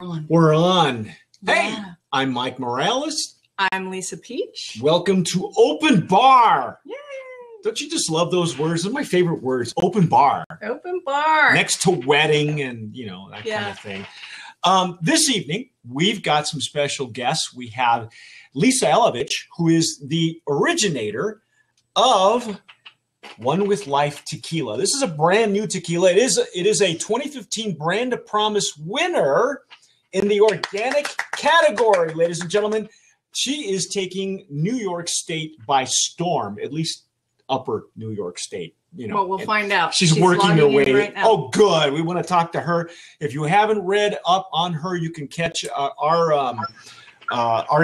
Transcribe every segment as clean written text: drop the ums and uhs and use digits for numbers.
We're on. Hey, Yeah. I'm Mike Morales. I'm Lisa Peach. Welcome to Open Bar. Yay! Don't you just love those words? They're my favorite words. Open bar. Open bar. Next to wedding and, that kind of thing. This evening, we've got some special guests. We have Lisa Elovich, who is the originator of One with Life Tequila. This is a brand new tequila. It is a 2015 Brand of Promise winner in the organic category, ladies and gentlemen. She is taking New York State by storm, at least upper New York State. Well, we'll find out. She's working her way. Right now. Oh, good. We want to talk to her. If you haven't read up on her, you can catch our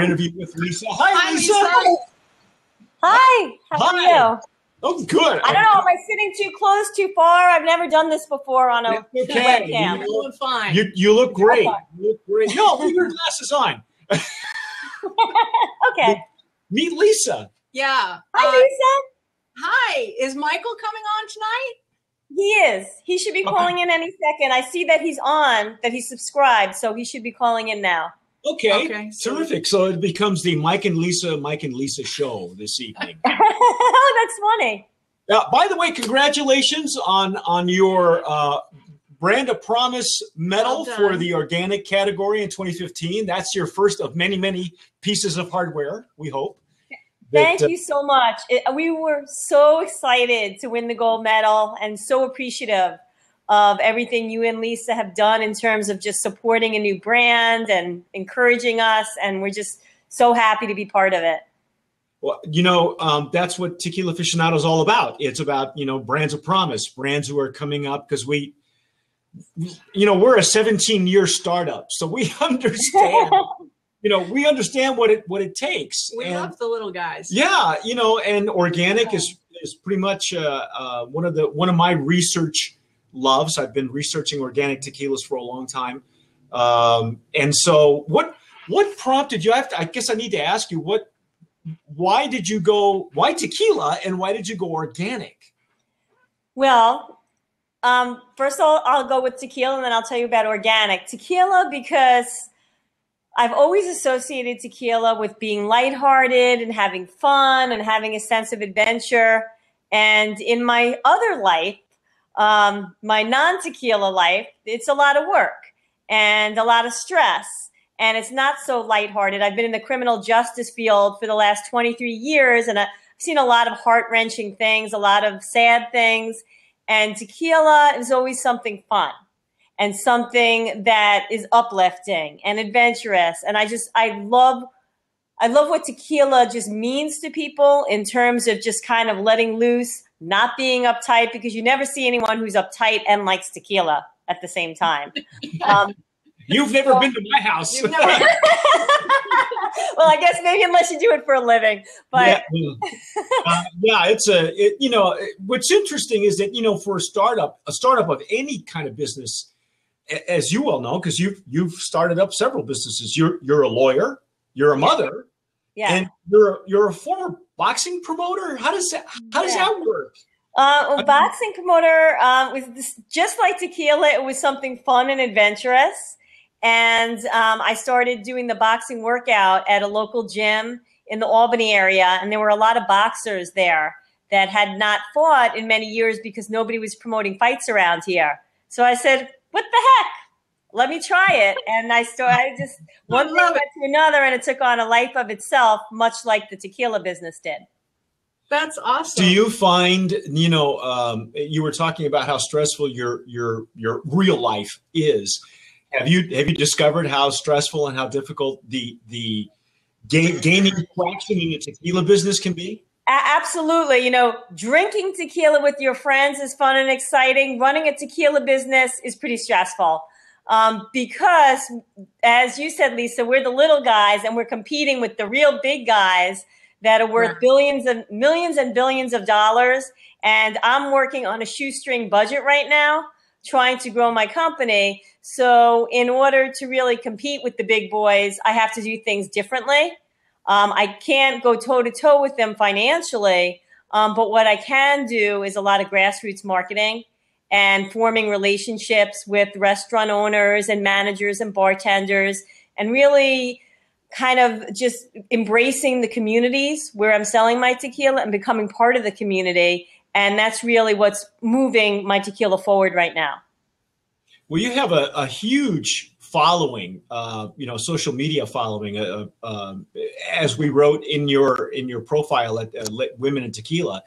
interview with Lisa. Hi, Lisa. Hi. How are you? Oh, good. I don't know. Am I sitting too close, too far? I've never done this before on a okay. webcam. You're doing fine. You look great. You look great. No, leave your glasses on. Okay. Meet Lisa. Yeah. Hi, Lisa. Hi. Is Michael coming on tonight? He is. He should be calling in any second. I see that he's on, that he's subscribed, so he should be calling in now. Okay. Terrific. So it becomes the Mike and Lisa show this evening. Oh, that's funny. By the way, congratulations on your Brand of Promise medal for the organic category in 2015. That's your first of many, many pieces of hardware, we hope. Thank you so much. We were so excited to win the gold medal and so appreciative of everything you and Lisa have done in terms of just supporting a new brand and encouraging us. And we're just so happy to be part of it. Well, that's what Tequila Aficionado is all about. It's about, brands of promise, brands who are coming up because we're a 17-year startup. So we understand, we understand what it takes. We love the little guys. Yeah. And organic is pretty much one of my research loves. I've been researching organic tequilas for a long time. And so what prompted you? I guess I need to ask you why tequila and why did you go organic? Well, first of all, I'll go with tequila and then I'll tell you about organic. Tequila because I've always associated tequila with being lighthearted and having fun and having a sense of adventure. And in my other life, my non-tequila life, it's a lot of work and a lot of stress. And it's not so lighthearted. I've been in the criminal justice field for the last 23 years, and I've seen a lot of heart-wrenching things, a lot of sad things. And tequila is always something fun and something that is uplifting and adventurous. And I love what tequila just means to people in terms of just kind of letting loose, not being uptight, because you never see anyone who's uptight and likes tequila at the same time. You've never been to my house. Well, I guess maybe unless you do it for a living. But what's interesting is that, for a startup of any kind of business, as you well know, because you've started up several businesses. You're a lawyer, you're a mother, and you're a former boxing promoter. How does that work? Boxing promoter was just like tequila. It was something fun and adventurous. And I started doing the boxing workout at a local gym in the Albany area. And there were a lot of boxers there that had not fought in many years because nobody was promoting fights around here. So I said, what the heck? Let me try it. And one thing led to another, and it took on a life of itself, much like the tequila business did. That's awesome. Do you find, you were talking about how stressful your real life is. Have you discovered how stressful and how difficult the gaining traction in the tequila business can be? Absolutely. Drinking tequila with your friends is fun and exciting. Running a tequila business is pretty stressful because, as you said, Lisa, we're the little guys and we're competing with the real big guys that are worth millions and billions of dollars. And I'm working on a shoestring budget right now, trying to grow my company. So in order to really compete with the big boys, I have to do things differently. I can't go toe-to-toe with them financially, but what I can do is a lot of grassroots marketing and forming relationships with restaurant owners and managers and bartenders, and really kind of just embracing the communities where I'm selling my tequila and becoming part of the community. And that's really what's moving my tequila forward right now. Well, you have a huge following, social media following, as we wrote in your profile at Women in Tequila.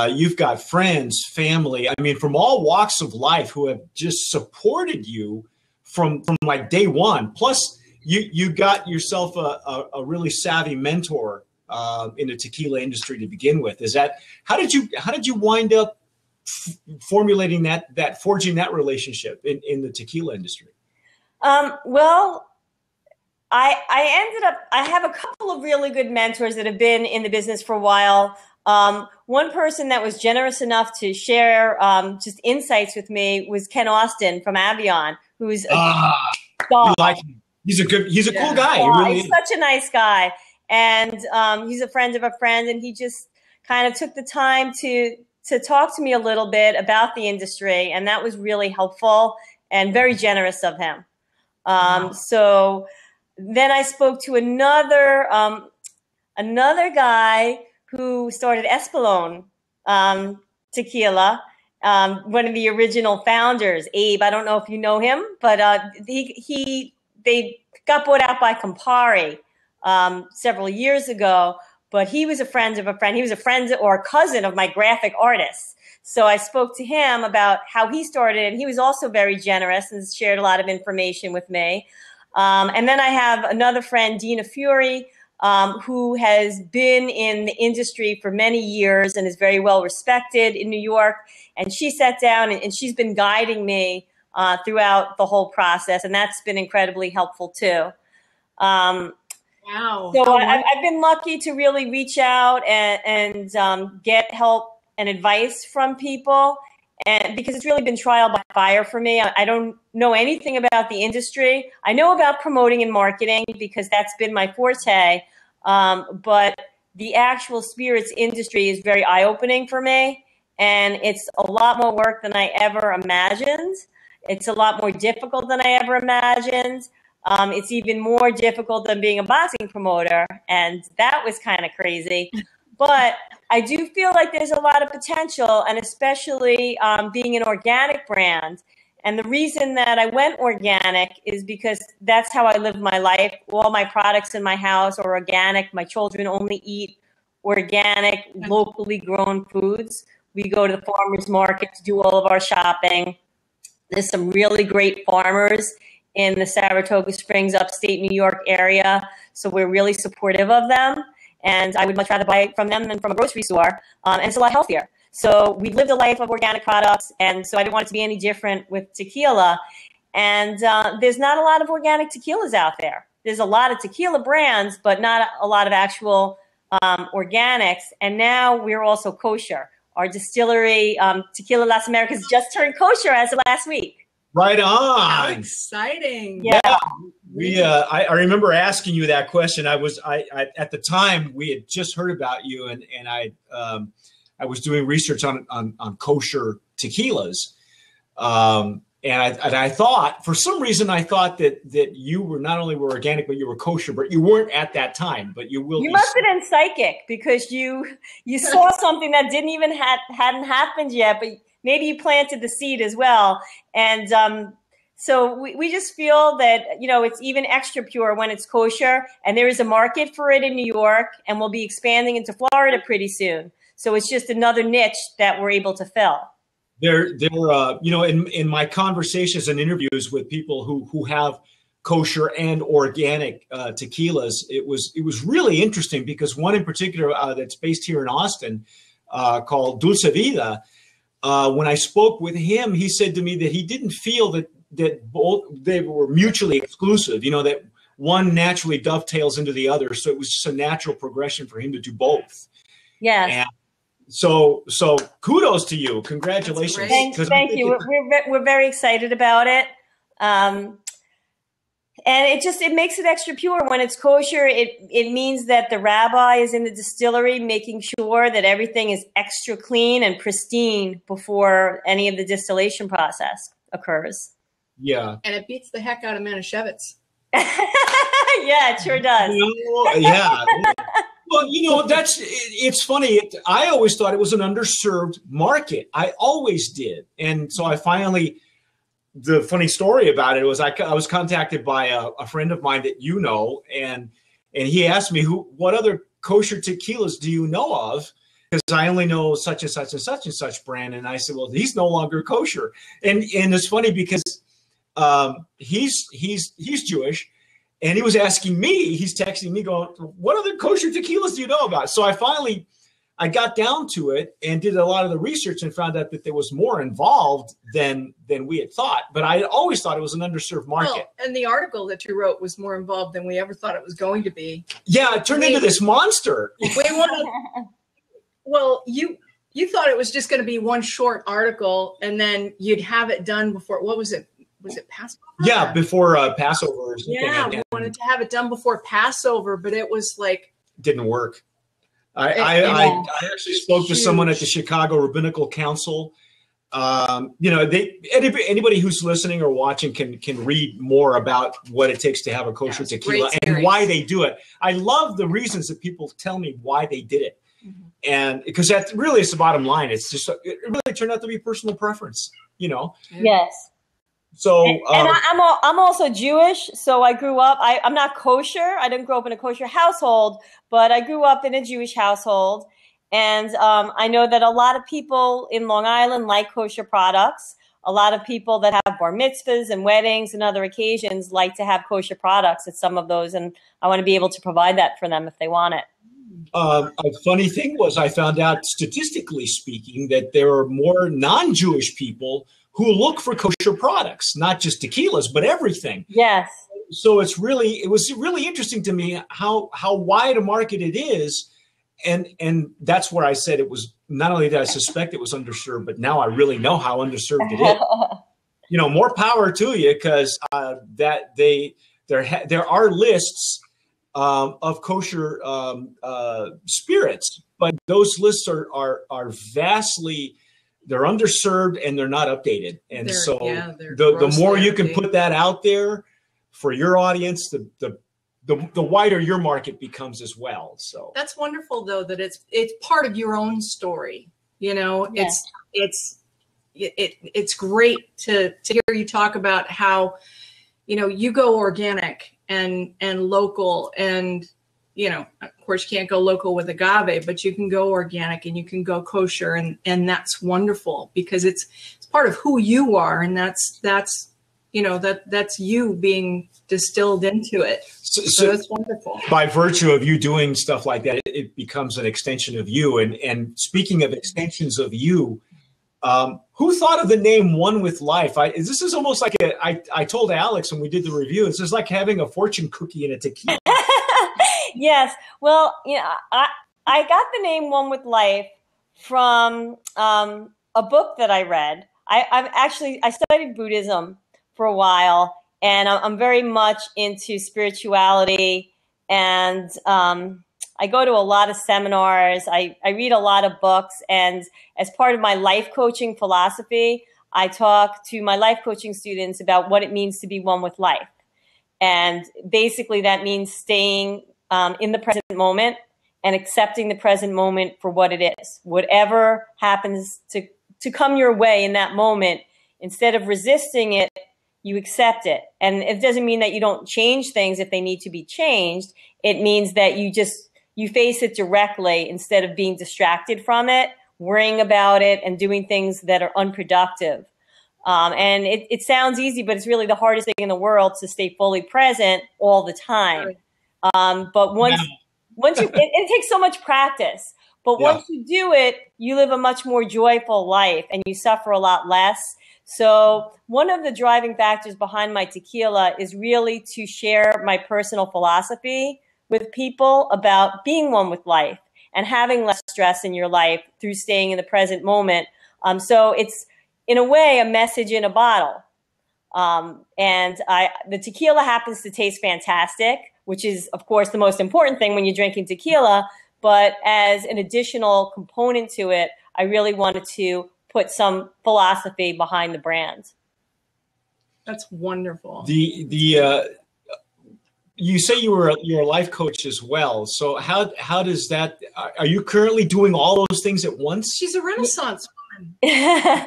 You've got friends, family, I mean, from all walks of life who have just supported you from like day one. Plus, you got yourself a really savvy mentor in the tequila industry to begin with. How did you wind up formulating forging that relationship in the tequila industry? Well, I have a couple of really good mentors that have been in the business for a while. One person that was generous enough to share just insights with me was Ken Austin from Avion, who's a we like him. He's a cool guy. He really he's is. Such a nice guy. And he's a friend of a friend, and he just kind of took the time to talk to me a little bit about the industry, and that was really helpful and very generous of him. So then I spoke to another guy who started Espolón Tequila, one of the original founders, Abe. I don't know if you know him, but they got bought out by Campari several years ago. But he was a friend of a friend. He was a friend or a cousin of my graphic artist. So I spoke to him about how he started, and he was also very generous and shared a lot of information with me. And then I have another friend, Dina Fury, who has been in the industry for many years and is very well respected in New York. And she sat down and she's been guiding me throughout the whole process, and that's been incredibly helpful too. Wow. So I've been lucky to really reach out and get help and advice from people, and because it's really been trial by fire for me. I don't know anything about the industry. I know about promoting and marketing because that's been my forte, but the actual spirits industry is very eye-opening for me, and it's a lot more work than I ever imagined. It's a lot more difficult than I ever imagined. It's even more difficult than being a boxing promoter, and that was kind of crazy. But I do feel like there's a lot of potential, and especially being an organic brand. And the reason that I went organic is because that's how I live my life. All my products in my house are organic. My children only eat organic, locally grown foods. We go to the farmers market to do all of our shopping. There's some really great farmers in the Saratoga Springs, upstate New York area. So we're really supportive of them. And I would much rather buy from them than from a grocery store. And it's a lot healthier. So we've lived a life of organic products. And so I didn't want it to be any different with tequila. And there's not a lot of organic tequilas out there. There's a lot of tequila brands, but not a lot of actual organics. And now we're also kosher. Our distillery, Tequila Las Americas, just turned kosher as of last week. Right on. How exciting. Yeah. I remember asking you that question. I at the time we had just heard about you, and I was doing research on kosher tequilas. And I thought, for some reason, that you were not only were organic, but you were kosher, but you weren't at that time, but you will. You must have been psychic because you saw something that hadn't happened yet, but maybe you planted the seed as well. And so we just feel that, it's even extra pure when it's kosher, and there is a market for it in New York, and we'll be expanding into Florida pretty soon. So it's just another niche that we're able to fill. In my conversations and interviews with people who have kosher and organic tequilas, it was really interesting because one in particular that's based here in Austin called Dulce Vida. When I spoke with him, he said to me that he didn't feel that both they were mutually exclusive. That one naturally dovetails into the other, so it was just a natural progression for him to do both. Yeah. And so kudos to you. Congratulations. Thank you. We're very excited about it. And it makes it extra pure. When it's kosher, it means that the rabbi is in the distillery making sure that everything is extra clean and pristine before any of the distillation process occurs. Yeah. And it beats the heck out of Manischewitz. Yeah, it sure does. Yeah. Well, it's funny. I always thought it was an underserved market. I always did. And so the funny story about it was I was contacted by a friend of mine that and he asked me what other kosher tequilas do you know of? Because I only know such and such and such and such brand. And I said, well, he's no longer kosher. And it's funny because he's Jewish. And he was asking me, he's texting me going, what other kosher tequilas do you know about? So I got down to it and did a lot of the research and found out that there was more involved than we had thought. But I always thought it was an underserved market. Well, and the article that you wrote was more involved than we ever thought it was going to be. Yeah, it turned into this monster. Well, you thought it was just going to be one short article and then you'd have it done before, what was it? Was it Passover? Yeah, before Passover or something. Yeah, we wanted to have it done before Passover, but it was like... Didn't work. I actually spoke to someone at the Chicago Rabbinical Council. Anybody who's listening or watching can read more about what it takes to have a kosher tequila and why they do it. I love the reasons that people tell me why they did it. Mm-hmm. And because that really is the bottom line. It's just, it really turned out to be personal preference, Yes. So, and I'm also Jewish, so I grew up. I'm not kosher. I didn't grow up in a kosher household, but I grew up in a Jewish household, and I know that a lot of people in Long Island like kosher products. A lot of people that have bar mitzvahs and weddings and other occasions like to have kosher products at some of those, and I want to be able to provide that for them if they want it. A funny thing was I found out, statistically speaking, that there are more non-Jewish people who look for kosher products, not just tequilas, but everything. Yes. So it was really interesting to me how wide a market it is. And that's where I said it was, not only did I suspect it was underserved, but now I really know how underserved it is. More power to you, because there are lists of kosher spirits, but those lists are vastly, they're underserved and they're not updated. And the more you can put that out there for your audience, the wider your market becomes as well. That's wonderful, though, that it's part of your own story. Yes. It's great to hear you talk about how, you go organic and local, and of course you can't go local with agave, but you can go organic and you can go kosher, and that's wonderful because it's part of who you are, and that's you being distilled into it. So that's wonderful. By virtue of you doing stuff like that, it becomes an extension of you. And speaking of extensions of you, who thought of the name One with Life? This is almost like I told Alex when we did the review, it's just like having a fortune cookie in a tequila. Yes. Well, I got the name One with Life from a book that I read. I studied Buddhism for a while, and I'm very much into spirituality, and I go to a lot of seminars. I read a lot of books, and as part of my life coaching philosophy, I talk to my life coaching students about what it means to be one with life. And basically that means staying in the present moment and accepting the present moment for what it is. Whatever happens to come your way in that moment, instead of resisting it, you accept it. And it doesn't mean that you don't change things if they need to be changed. It means that you face it directly instead of being distracted from it, worrying about it, and doing things that are unproductive. And it sounds easy, but it's really the hardest thing in the world to stay fully present all the time. But once you, it takes so much practice. But once you do it, you live a much more joyful life and you suffer a lot less. So one of the driving factors behind my tequila is really to share my personal philosophy with people about being one with life and having less stress in your life through staying in the present moment. So it's, in a way, a message in a bottle. And the tequila happens to taste fantastic, which is, of course, the most important thing when you're drinking tequila. But as an additional component to it, I really wanted to put some philosophy behind the brand. That's wonderful. You say you're a life coach as well. So how does that? Are you currently doing all those things at once? She's a Renaissance woman. Yes,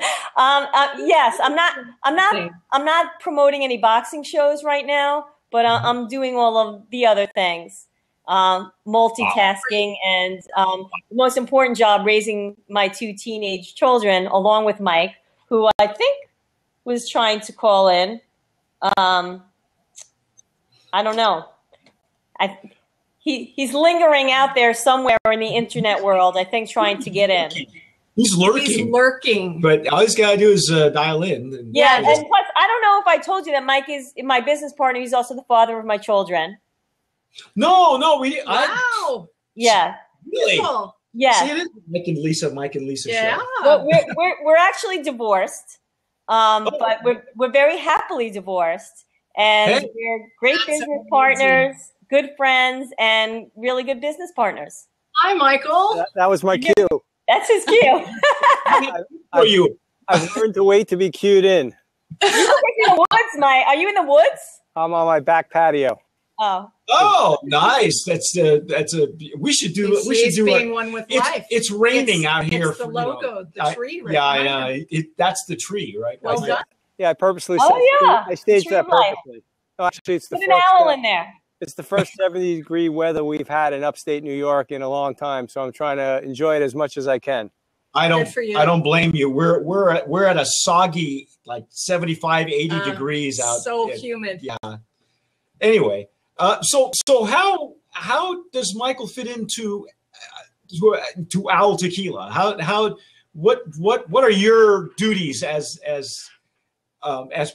I'm not promoting any boxing shows right now, but I'm doing all of the other things, multitasking, and the most important job, raising my 2 teenage children, along with Mike, who I think was trying to call in. I don't know. He's lingering out there somewhere in the internet world, I think, trying to get in. He's lurking. He's lurking. But all he's got to do is dial in. And and plus, I don't know if I told you that Mike is my business partner. He's also the father of my children. No. Wow. Yeah. Really? Beautiful. Yeah. See, it is Mike and Lisa Yeah. show. Well, we're actually divorced, but we're very happily divorced. And we're great business partners, good friends, and really good business partners. Hi, Michael. That was my cue. That's his cue. I've learned to wait to be cued in. You're in the woods, Mike. Are you in the woods? I'm on my back patio. Oh, nice. We should do being one with life. It's raining out here. It's the logo, the tree. Right that's the tree, right? Well done. Yeah, I purposely. I staged that purposely. No, actually, it's Put an owl in there. It's the first 70-degree weather we've had in upstate New York in a long time, so I'm trying to enjoy it as much as I can. I don't blame you. We're at a soggy, like 75, 80 degrees out. So humid. Yeah. Anyway, so how does Michael fit into to Owl Tequila? What are your duties as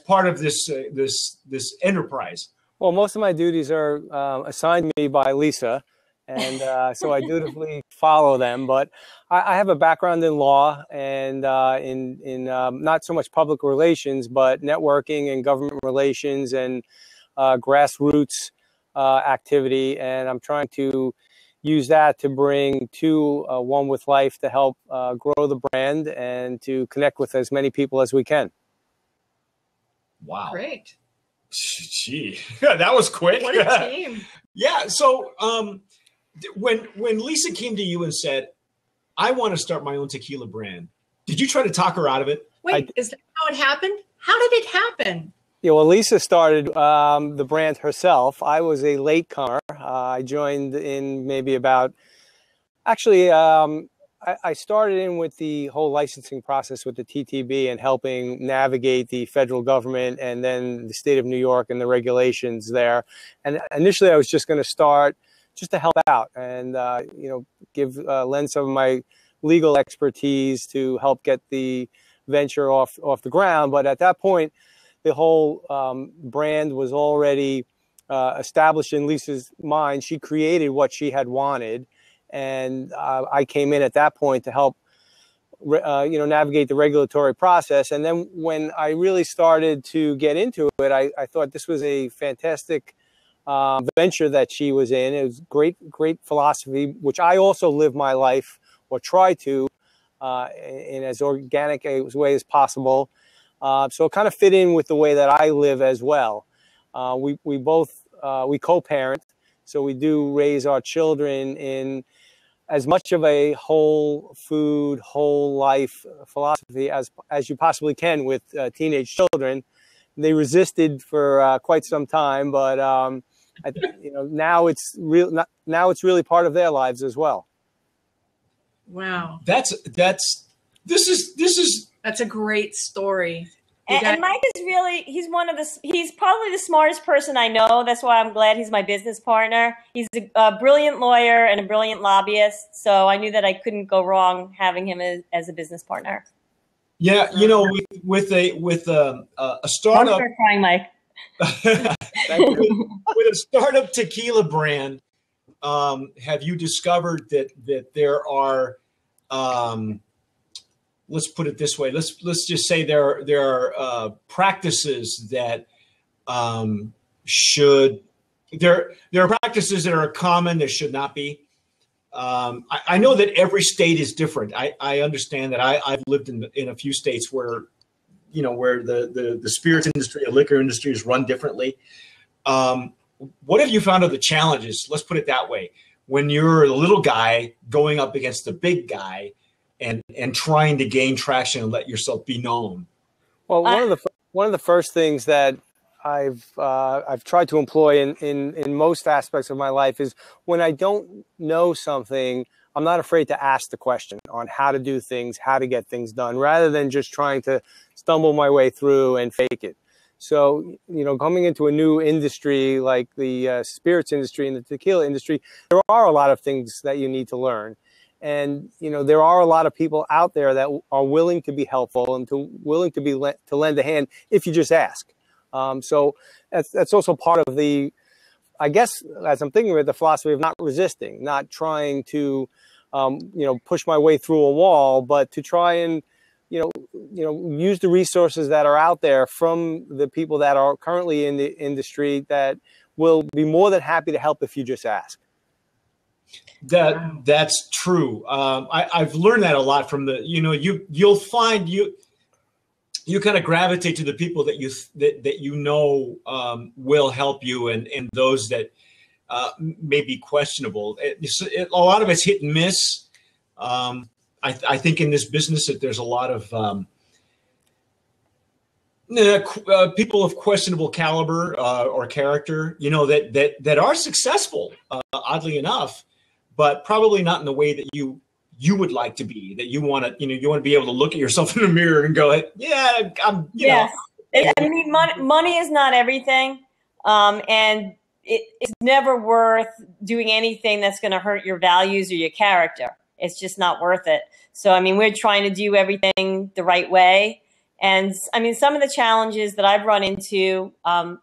part of this enterprise? Well, most of my duties are assigned me by Lisa, and so I dutifully follow them. But I have a background in law and in not so much public relations, but networking and government relations and grassroots activity. And I'm trying to use that to bring to One with Life to help grow the brand and to connect with as many people as we can. Wow. Great. Gee, that was quick. What a team. Yeah. So when Lisa came to you and said, I want to start my own tequila brand, did you try to talk her out of it? Wait, is that how it happened? How did it happen? Yeah, well, Lisa started the brand herself. I was a latecomer. I joined in maybe about, actually, I started in with the whole licensing process with the TTB and helping navigate the federal government and then the state of New York and the regulations there. And initially, I was just going to start just to help out and lend some of my legal expertise to help get the venture off the ground. But at that point, the whole brand was already established in Lisa's mind. She created what she had wanted. And I came in at that point to help, navigate the regulatory process. And then when I really started to get into it, I thought this was a fantastic venture that she was in. It was great philosophy, which I also live my life or try to in as organic a way as possible. So it kind of fit in with the way that I live as well. We both co-parent, so we do raise our children in as much of a whole food, whole life philosophy as you possibly can with teenage children. They resisted for quite some time, but now it's really part of their lives as well. Wow, this is a great story. And Mike is he's probably the smartest person I know. That's why I'm glad he's my business partner. He's a brilliant lawyer and a brilliant lobbyist. So I knew that I couldn't go wrong having him as a business partner. Yeah. With a startup. Don't start crying, Mike. With a startup tequila brand, have you discovered that there are, let's put it this way. Let's just say there are practices that there are practices that are common that should not be. I know that every state is different. I understand that. I've lived in a few states where, where the spirits industry, the liquor industry is run differently. What have you found are the challenges? Let's put it that way. When you're a little guy going up against the big guy and trying to gain traction and let yourself be known. Well, one of the first things that I've tried to employ in most aspects of my life is when I don't know something, I'm not afraid to ask the question on how to do things, how to get things done, rather than just trying to stumble my way through and fake it. So, coming into a new industry like the spirits industry and the tequila industry, there are a lot of things that you need to learn. And, there are a lot of people out there that are willing to be helpful and willing to lend a hand if you just ask. So that's also part of the, I guess, as I'm thinking about the philosophy of not resisting, not trying to, push my way through a wall, but to try and, use the resources that are out there from the people that are currently in the industry that will be more than happy to help if you just ask. That's true. I've learned that a lot from you'll find you kind of gravitate to the people that will help you and those that may be questionable. A lot of it's hit and miss. I think in this business that there's a lot of people of questionable caliber or character, that are successful, oddly enough, but probably not in the way that you would like to be. That you want to be able to look at yourself in the mirror and go, yeah, I'm. Yes, I mean, money is not everything, and it's never worth doing anything that's going to hurt your values or your character. It's just not worth it. So, I mean, we're trying to do everything the right way. And I mean, some of the challenges that I've run into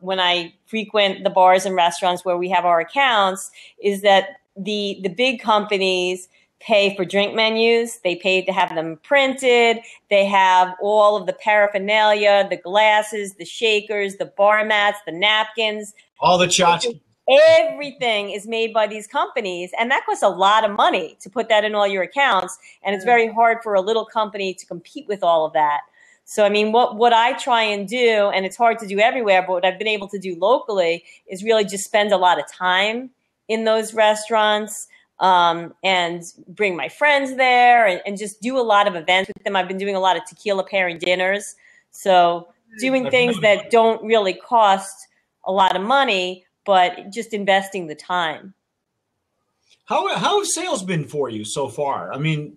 when I frequent the bars and restaurants where we have our accounts is that the big companies pay for drink menus. They pay to have them printed. They have all of the paraphernalia, the glasses, the shakers, the bar mats, the napkins. All the tchotchkes. Everything is made by these companies, and that costs a lot of money to put that in all your accounts, and it's very hard for a little company to compete with all of that. So, I mean, what I try and do, and it's hard to do everywhere, but what I've been able to do locally is really just spend a lot of time in those restaurants and bring my friends there and just do a lot of events with them. I've been doing a lot of tequila pairing dinners, so doing things that don't really cost a lot of money, but just investing the time. How have sales been for you so far? I mean,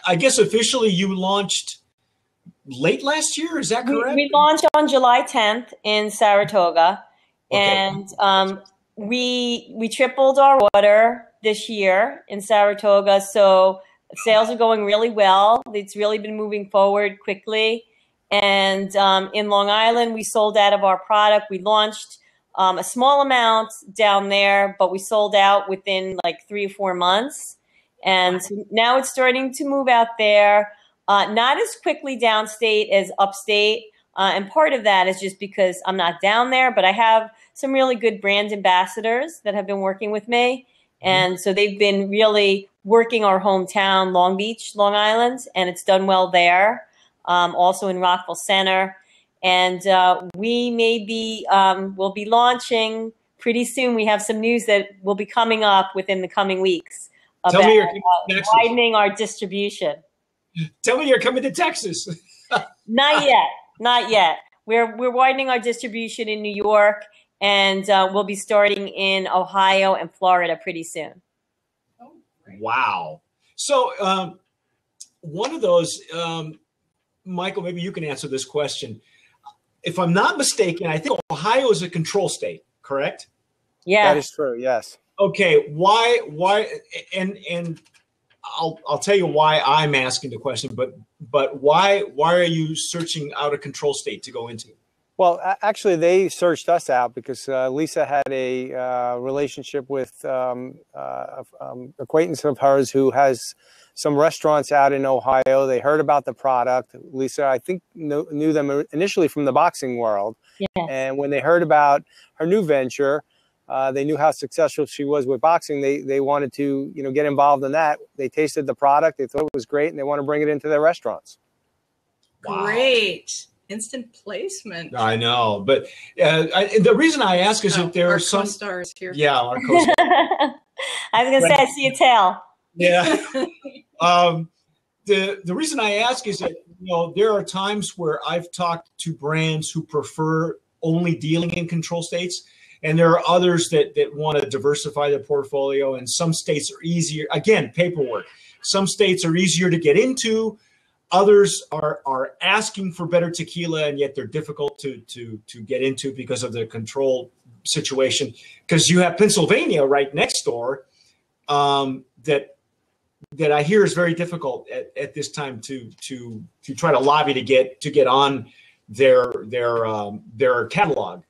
I guess officially you launched late last year. Is that correct? We launched on July 10th in Saratoga, okay. And we tripled our order this year in Saratoga. So sales are going really well. It's really been moving forward quickly. And in Long Island, we sold out of our product. We launched a small amount down there, but we sold out within like 3 or 4 months. And now it's starting to move out there, not as quickly downstate as upstate. And part of that is just because I'm not down there, but I have some really good brand ambassadors that have been working with me. And so they've been really working our hometown, Long Beach, Long Island, and it's done well there. Also in Rockville Center. And we may be, we'll be launching pretty soon. We have some news that will be coming up within the coming weeks about widening our distribution. Tell me you're coming to Texas. Not yet. Not yet. We're widening our distribution in New York, and we'll be starting in Ohio and Florida pretty soon. Wow. So one of those, Michael, maybe you can answer this question. If I'm not mistaken, I think Ohio is a control state, correct? Yeah. That is true, yes. Okay, why and I'll tell you why I'm asking the question, but why are you searching out a control state to go into? Well, actually, they searched us out because Lisa had a relationship with acquaintance of hers who has some restaurants out in Ohio. They heard about the product. Lisa, I think, knew them initially from the boxing world. Yeah. And when they heard about her new venture, they knew how successful she was with boxing. They wanted to, get involved in that. They tasted the product. They thought it was great, and they want to bring it into their restaurants. Wow. Great. Instant placement. I know. But the reason I ask is that there are some stars here. Yeah, our co-stars. I was going to say, I see a tail. Yeah. The reason I ask is that, there are times where I've talked to brands who prefer only dealing in control states. And there are others that want to diversify their portfolio. And some states are easier. Again, paperwork. Some states are easier to get into. Others are asking for better tequila, and yet they're difficult to get into because of the control situation. Because you have Pennsylvania right next door, that I hear is very difficult at this time to try to lobby to get on their catalog.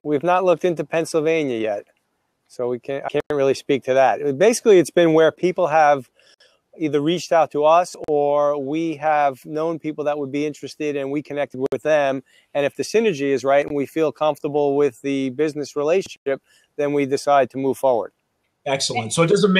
We've not looked into Pennsylvania yet, so I can't really speak to that. Basically, it's been where people have either reached out to us or we have known people that would be interested, and we connected with them. And if the synergy is right and we feel comfortable with the business relationship, then we decide to move forward. Excellent. So it doesn't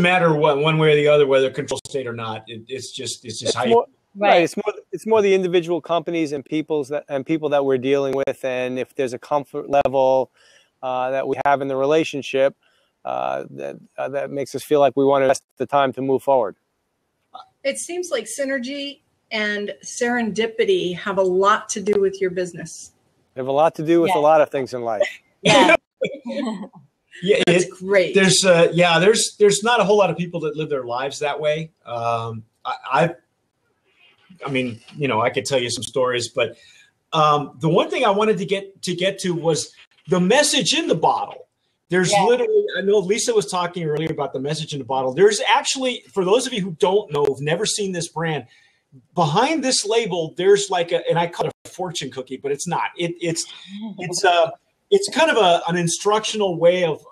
matter one way or the other, whether control state or not. It's just how you. Right. It's more the individual companies and people that we're dealing with, and if there's a comfort level that we have in the relationship, that makes us feel like we want to invest the time to move forward. It seems like synergy and serendipity have a lot to do with your business. They have a lot to do with a lot of things in life. Yeah. Yeah, that's great. There's not a whole lot of people that live their lives that way. I mean, I could tell you some stories, but the one thing I wanted to get to was the message in the bottle. There's literally, I know Lisa was talking earlier about the message in the bottle. There's actually, for those of you who don't know, who've never seen this brand, behind this label, there's and I call it a fortune cookie, but it's not. It's kind of an instructional way of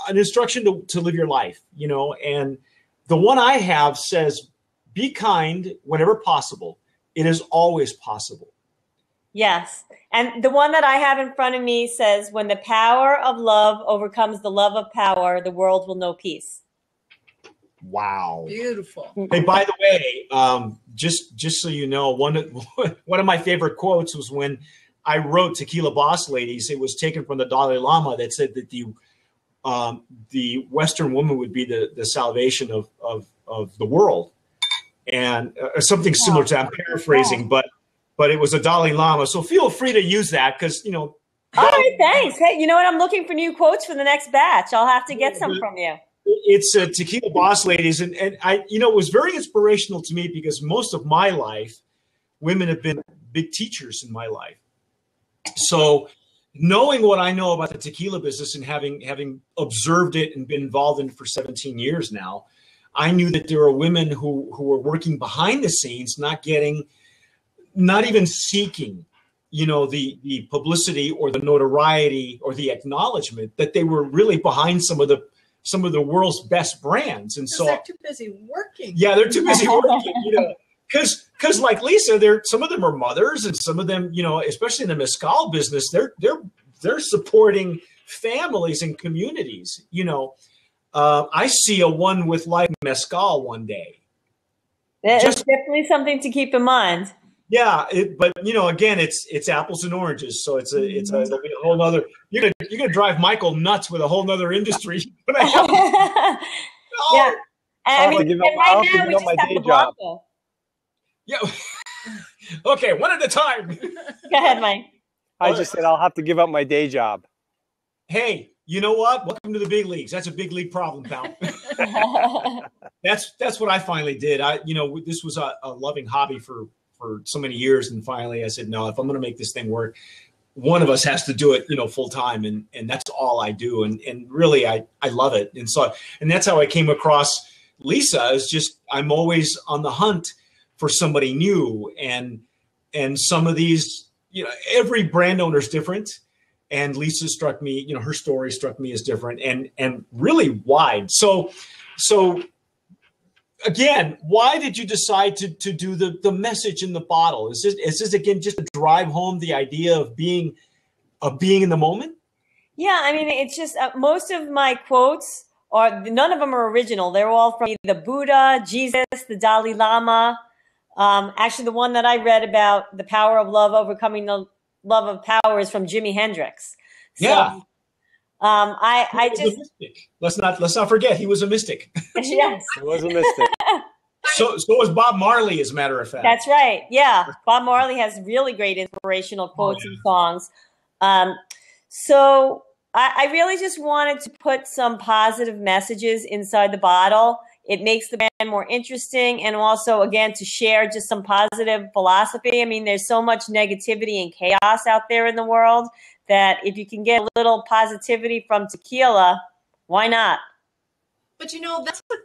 an instruction to live your life, and the one I have says, be kind whenever possible. It is always possible. Yes. And the one that I have in front of me says, when the power of love overcomes the love of power, the world will know peace. Wow. Beautiful. Hey, by the way, just so you know, one of my favorite quotes was when I wrote Tequila Boss Ladies. It was taken from the Dalai Lama that said that the Western woman would be the salvation of the world. And something similar to that. I'm paraphrasing, but it was a Dalai Lama. So feel free to use that because, All right, thanks. Hey, you know what? I'm looking for new quotes for the next batch. I'll have to get some from you. It's Tequila Boss Ladies. And I, it was very inspirational to me because most of my life, women have been big teachers in my life. So knowing what I know about the tequila business and having observed it and been involved in it for 17 years now, I knew that there were women who were working behind the scenes, not even seeking, the publicity or the notoriety or the acknowledgement that they were really behind some of the world's best brands. And so they're too busy working. Yeah, they're too busy working, because like Lisa, some of them are mothers, and some of them, especially in the mezcal business, they're supporting families and communities, I see a one with life mezcal one day. It's definitely something to keep in mind. Yeah, but again, it's apples and oranges, so it'll be a whole nother. You're gonna drive Michael nuts with a whole nother industry. Yeah, I mean, right now we just have the Blanco. Yeah. Okay, one at a time. Go ahead, Mike. I just said I'll have to give up my day job. Hey, you know what? Welcome to the big leagues. That's a big league problem, pal. That's what I finally did. This was a loving hobby for so many years, and finally I said, no, if I'm going to make this thing work, one of us has to do it, full time, and that's all I do, and really I love it, and that's how I came across Lisa. Is just I'm always on the hunt for somebody new, and some of these, every brand owner is different. And Lisa struck me, her story struck me as different and really wide. So So again, why did you decide to do the message in the bottle? Is this again just to drive home the idea of being in the moment? Yeah, I mean, it's just most of my quotes none of them are original. They're all from the Buddha, Jesus, the Dalai Lama. Actually, the one that I read about the power of love overcoming the love of power is from Jimi Hendrix. So, yeah. I He was just a mystic. Let's not forget he was a mystic. yes, He was a mystic. So was Bob Marley, as a matter of fact. that's right. Yeah, Bob Marley has really great inspirational quotes and songs. So I really just wanted to put some positive messages inside the bottle. It makes the brand more interesting, and also, again, to share just some positive philosophy. I mean, there's so much negativity and chaos out there in the world that if you can get a little positivity from tequila, why not? But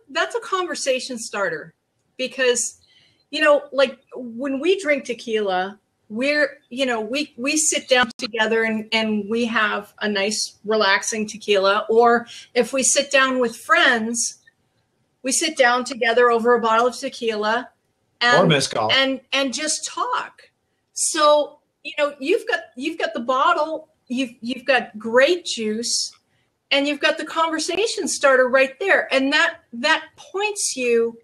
that's a conversation starter, because like when we drink tequila, we sit down together and we have a nice relaxing tequila, or if we sit down with friends, we sit down together over a bottle of tequila or mezcal and just talk. So you've got the bottle, you've got great juice, and you've got the conversation starter right there, and that points you.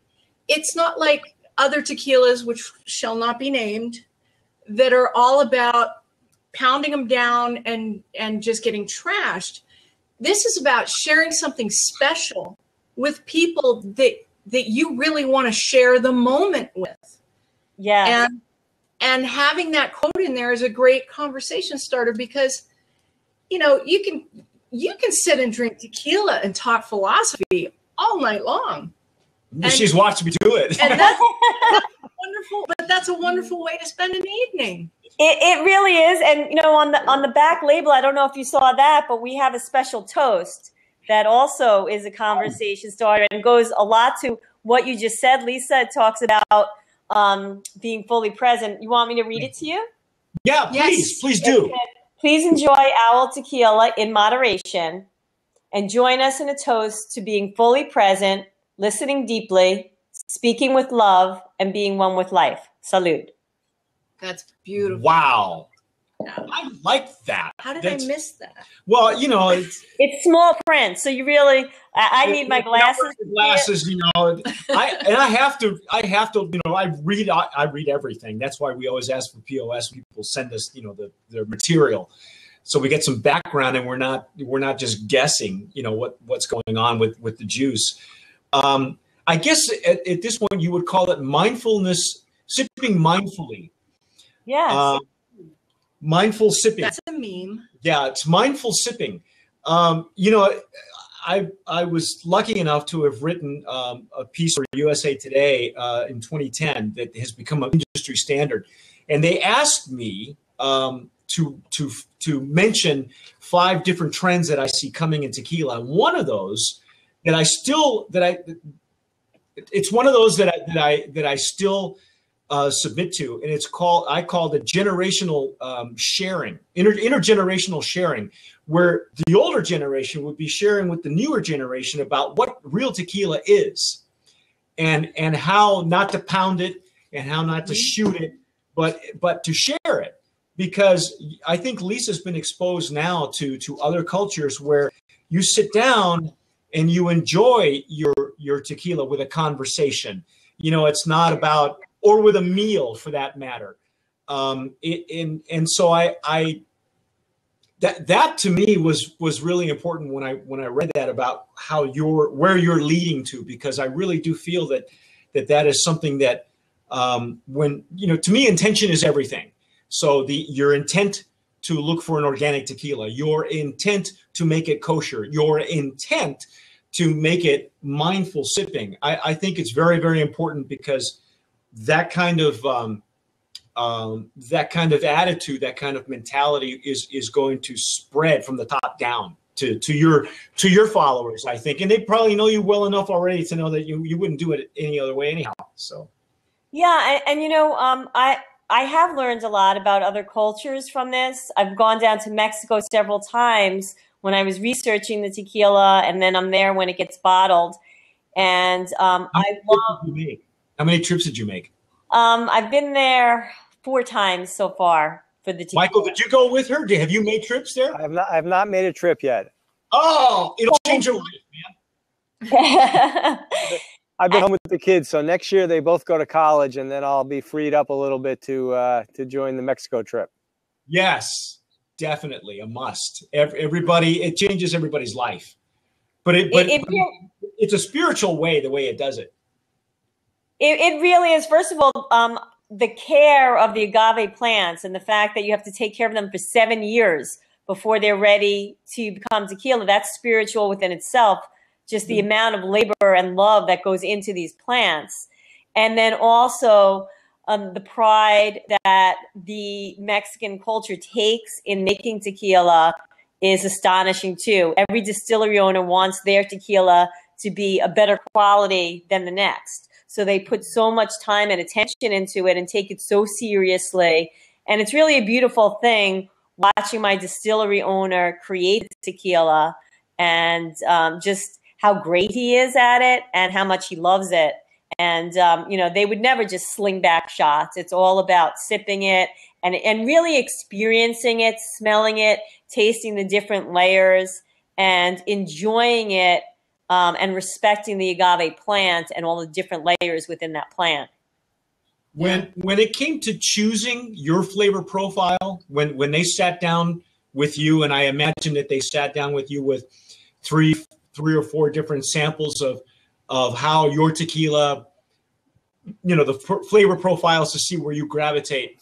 It's not like other tequilas, which shall not be named, that are all about pounding them down and just getting trashed. This is about sharing something special with people that you really want to share the moment with. Yeah. And having that quote in there is a great conversation starter, because you can sit and drink tequila and talk philosophy all night long. She's watched me do it. And that's wonderful, but that's a wonderful way to spend an evening. It really is. And on the back label, I don't know if you saw that, but we have a special toast that also is a conversation starter and goes a lot to what you just said, Lisa. It talks about being fully present. You want me to read it to you? Yeah, please do. Please enjoy Owl Tequila in moderation and join us in a toast to being fully present, listening deeply, speaking with love, and being one with life. Salud. That's beautiful. Wow. I like that. How did I miss that? Well, it's small print, so you really. I need my glasses. Glasses, I have to. I read everything. That's why we always ask for POS. People send us, their material, so we get some background, and we're not just guessing. What's going on with the juice. I guess at this point you would call it mindfulness, sipping mindfully. Yes. Mindful sipping. That's a meme. Yeah, it's mindful sipping. I was lucky enough to have written a piece for USA Today in 2010 that has become an industry standard, and they asked me to mention 5 different trends that I see coming in tequila. And one of those it's one of those that I still submit to, and I call it generational sharing, intergenerational sharing, where the older generation would be sharing with the newer generation about what real tequila is, and how not to pound it and how not to shoot it, but to share it, because I think Lisa's been exposed now to other cultures where you sit down and you enjoy your tequila with a conversation. It's not about, or with a meal for that matter. And so that to me was really important when I read that about where you're leading to, because I really do feel that is something that to me, intention is everything. So your intent to look for an organic tequila, your intent to make it kosher, your intent to make it mindful sipping. I think it's very, very important, because that kind of attitude, that kind of mentality is going to spread from the top down to your followers, I think, and they probably know you well enough already to know that you wouldn't do it any other way anyhow. So, yeah, and I have learned a lot about other cultures from this. I've gone down to Mexico several times when I was researching the tequila, and then I'm there when it gets bottled. And I love. How many trips did you make? I've been there 4 times so far for the tequila. Michael, did you go with her? Have you made trips there? I have not made a trip yet. Oh, it'll change your life, man. I've been home with the kids, so next year they both go to college, and then I'll be freed up a little bit to join the Mexico trip. Yes, definitely a must. Everybody, it changes everybody's life, but it's a spiritual way. The way it does it. It really is. First of all, the care of the agave plants and the fact that you have to take care of them for 7 years before they're ready to become tequila, that's spiritual within itself. Just the amount of labor and love that goes into these plants. And then also the pride that the Mexican culture takes in making tequila is astonishing too. Every distillery owner wants their tequila to be a better quality than the next. So they put so much time and attention into it and take it so seriously. And it's really a beautiful thing watching my distillery owner create tequila and just how great he is at it and how much he loves it. And, they would never just sling back shots. It's all about sipping it and really experiencing it, smelling it, tasting the different layers and enjoying it. And respecting the agave plant and all the different layers within that plant. When it came to choosing your flavor profile, when they sat down with you, and I imagine that they sat down with you with three or four different samples of how your tequila, the flavor profiles to see where you gravitate.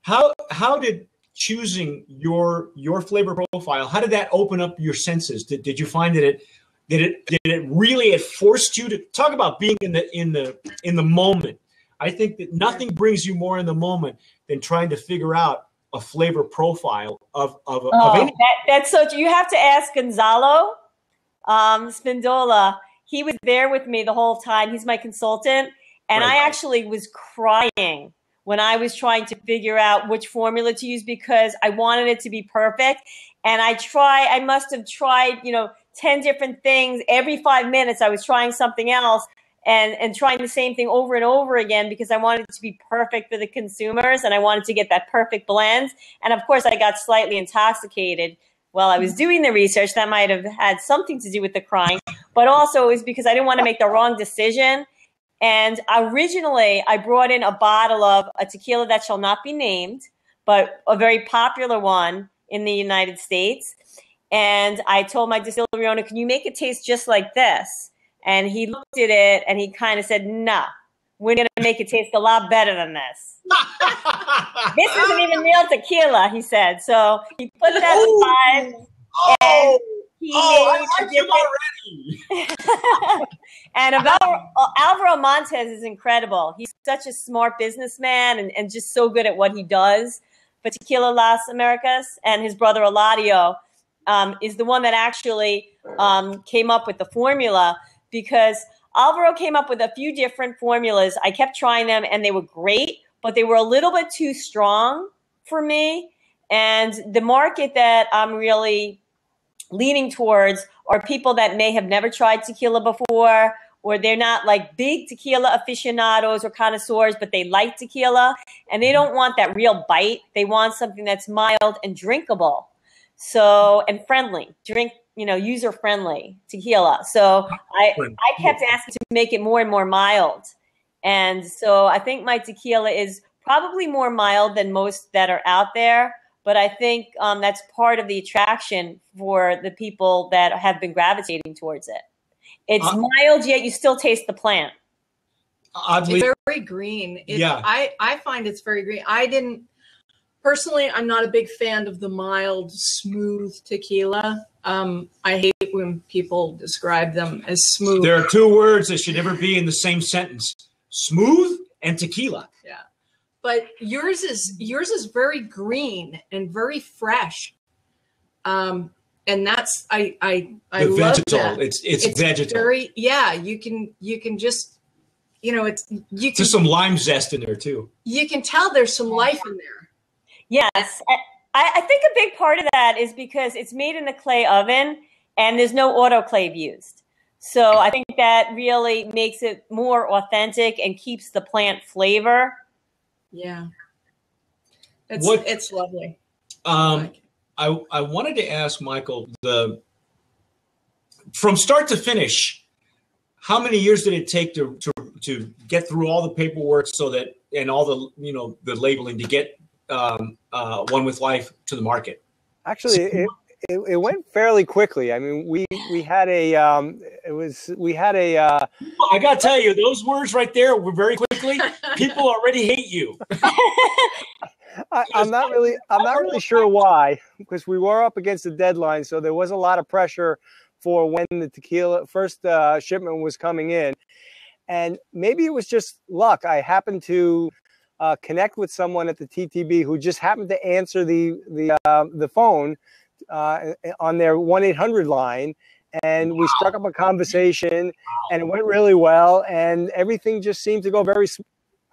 How did choosing your flavor profile, how did that open up your senses? Did you find that it forced you to talk about being in the moment? I think that nothing brings you more in the moment than trying to figure out a flavor profile of any. That's so. You have to ask Gonzalo Spindola. He was there with me the whole time. He's my consultant, and right. I actually was crying when I was trying to figure out which formula to use because I wanted it to be perfect. And I must have tried, 10 different things. Every 5 minutes, I was trying something else and trying the same thing over and over again because I wanted it to be perfect for the consumers and I wanted to get that perfect blend. And of course, I got slightly intoxicated while I was doing the research. That might have had something to do with the crying, but also it was because I didn't want to make the wrong decision. And originally, I brought in a bottle of a tequila that shall not be named, but a very popular one in the United States. And I told my distillery owner, can you make it taste just like this? And he looked at it and he kind of said, no, we're going to make it taste a lot better than this. This isn't even real tequila, he said. So he put that aside. And I like him already. And Alvaro Montes is incredible. He's such a smart businessman and just so good at what he does for Tequila Las Americas. And his brother Eladio is the one that actually came up with the formula because Alvaro came up with a few different formulas. I kept trying them and they were great, but they were a little bit too strong for me. And the market that I'm really leaning towards are people that may have never tried tequila before, or they're not like big tequila aficionados or connoisseurs, but they like tequila and they don't want that real bite. They want something that's mild and drinkable. So, and friendly, user friendly tequila. So I kept asking to make it more and more mild. And so I think my tequila is probably more mild than most that are out there. But I think that's part of the attraction for the people that have been gravitating towards it. It's mild, yet you still taste the plant. Oddly, it's very green. I find it's very green. Personally, I'm not a big fan of the mild, smooth tequila. I hate when people describe them as smooth. There are two words that should never be in the same sentence: smooth and tequila. Yeah. But yours is very green and very fresh, and that's I love vegetal. that. It's vegetal. You can just there's some lime zest in there too. You can tell there's some life in there. Yes, I think a big part of that is because it's made in the clay oven and there's no autoclave used. So I think that really makes it more authentic and keeps the plant flavor. Yeah. It's lovely. I wanted to ask Michael, from start to finish, how many years did it take to get through all the paperwork and all the the labeling to get One with Life to the market? Actually, it went fairly quickly. I mean, we had a I got to tell you, those words right there were very quickly. People already hate you. I'm not really sure why, because we were up against the deadline, so there was a lot of pressure for when the tequila first shipment was coming in, and maybe it was just luck. I happened to connect with someone at the TTB who just happened to answer the phone on their 1-800 line, and we struck up a conversation, and it went really well, and everything just seemed to go very.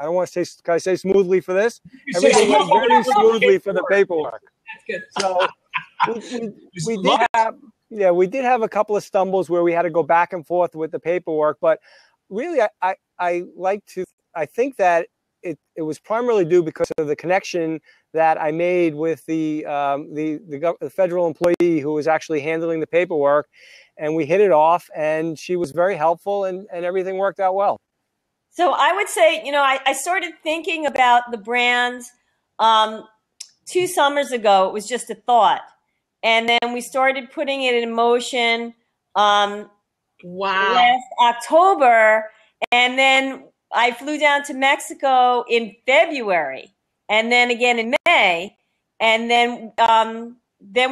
I don't want to say. Can I say smoothly for this? Everything went very smoothly for the paperwork. That's good. So we did have a couple of stumbles where we had to go back and forth with the paperwork, but really, I think that it was primarily due because of the connection that I made with the federal employee who was actually handling the paperwork, and we hit it off, and she was very helpful, and everything worked out well. So I would say, I started thinking about the brand 2 summers ago. It was just a thought. And then we started putting it in motion last October. And then I flew down to Mexico in February and then again in May. And then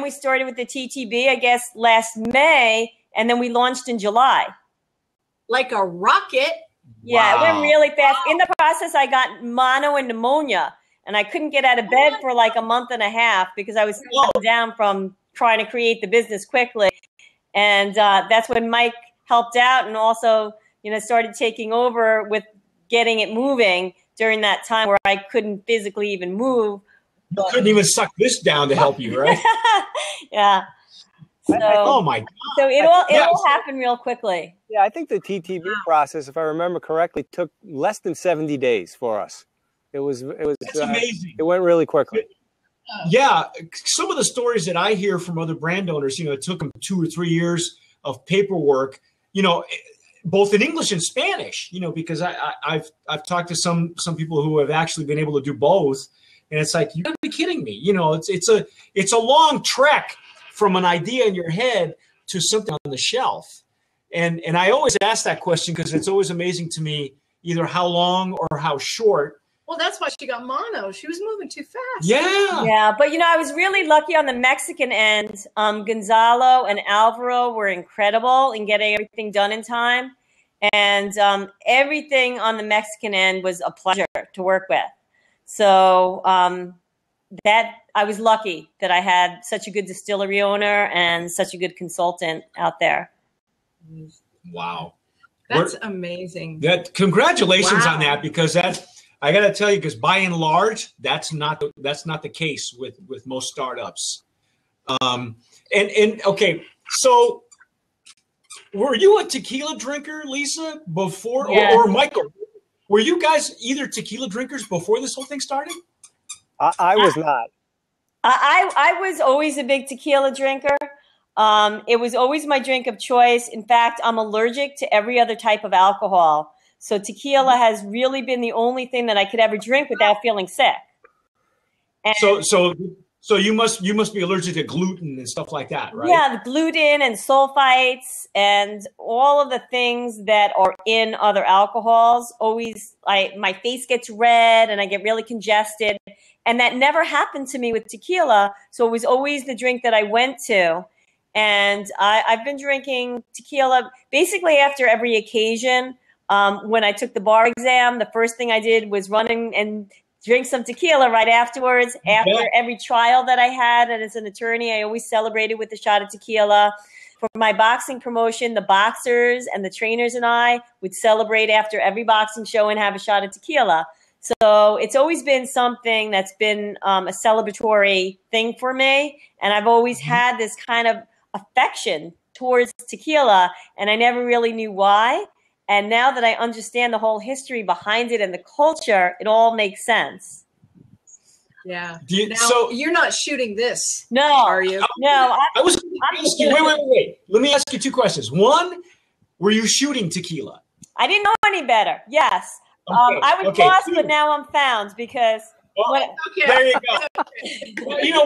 we started with the TTB, I guess, last May. And then we launched in July. Like a rocket. Yeah, it went really fast. In the process, I got mono and pneumonia, and I couldn't get out of bed for like a month and a half because I was down from trying to create the business quickly. And that's when Mike helped out and also, started taking over with getting it moving during that time where I couldn't physically even move. You couldn't even suck this down to help you, right? Yeah. So, oh my God! So it all happened real quickly. Yeah, I think the TTB process, if I remember correctly, took less than 70 days for us. It was That's amazing. It went really quickly. Yeah, some of the stories that I hear from other brand owners, it took them 2 or 3 years of paperwork, both in English and Spanish, because I've talked to some people who have actually been able to do both, and it's like, you gotta be kidding me. It's a long trek from an idea in your head to something on the shelf. And I always ask that question because it's always amazing to me, either how long or how short. Well, that's why she got mono. She was moving too fast. Yeah. Yeah, but I was really lucky on the Mexican end. Gonzalo and Alvaro were incredible in getting everything done in time. And everything on the Mexican end was a pleasure to work with. So that I was lucky that I had such a good distillery owner and such a good consultant out there. Wow. That's amazing. Congratulations on that, because I got to tell you, because by and large, that's not the case with most startups. Okay, so were you a tequila drinker, Lisa, before, or Michael? Were you guys either tequila drinkers before this whole thing started? I was not. I was always a big tequila drinker. It was always my drink of choice. In fact, I'm allergic to every other type of alcohol. So tequila has really been the only thing that I could ever drink without feeling sick. And so you must be allergic to gluten and stuff like that, right? Yeah, the gluten and sulfites and all of the things that are in other alcohols. My face gets red and I get really congested. And that never happened to me with tequila. So it was always the drink that I went to. And I've been drinking tequila basically after every occasion. When I took the bar exam, the first thing I did was run and drink some tequila right afterwards. After every trial that I had, and as an attorney, I always celebrated with a shot of tequila. For my boxing promotion, the boxers and the trainers and I would celebrate after every boxing show and have a shot of tequila. So it's always been something that's been a celebratory thing for me. And I've always had this kind of affection towards tequila, and I never really knew why. And now that I understand the whole history behind it and the culture, it all makes sense. Yeah. Now, so you're not shooting this, No, are you? no. I was going to ask you, wait. Let me ask you two questions. One, were you shooting tequila? I didn't know any better. Yes. Okay, I was lost, but now I'm found because. There you go. Well, you know,